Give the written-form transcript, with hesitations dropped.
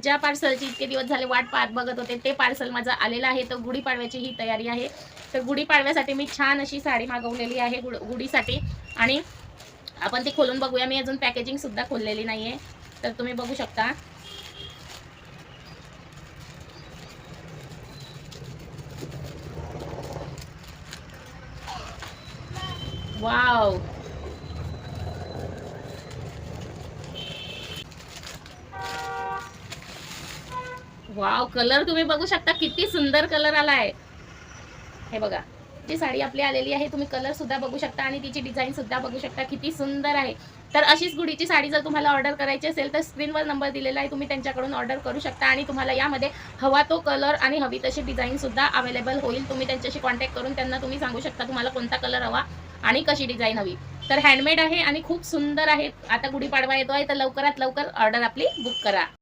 ज्या पार्सलची इतके दिवस झाले वाट पाहत बघत होते ते पार्सल माझं आलेलं आहे. तर गुढीपाडव्याची ही तयारी आहे. तर गुढीपाडव्यासाठी मी छान अशी साडी मागवलेली आहे गुढीसाठी, आणि आपण ती खोलून बघूया. मी अजून पॅकेजिंग सुद्धा खोललेली नाहीये, तर तुम्ही बघू शकता. वाव, वाव, कलर तुम्ही बघू शकता किती सुंदर कलर आलाय. हे बघा, जी साडी आपली आलेली आहे, तुम्ही कलर सुद्धा बघू शकता आणि तिची डिझाईन सुद्धा बघू शकता किती सुंदर आहे. तर अशीच गुढीची साडी जर तुम्हाला ऑर्डर करायची असेल तर स्क्रीनवर नंबर दिलेला आहे, तुम्ही त्यांच्याकडून ऑर्डर करू शकता आणि तुम्हाला यामध्ये हवा तो कलर आणि हवी तशी डिझाईन सुद्धा अवेलेबल होईल. तुम्ही त्यांच्याशी कॉन्टॅक्ट करून त्यांना तुम्ही सांगू शकता तुम्हाला कोणता कलर हवा आणि कशी डिझाईन हवी. तर हँडमेड आहे आणि खूप सुंदर आहे. आता गुढीपाडवा येतोय, तर लवकरात लवकर ऑर्डर आपली बुक करा.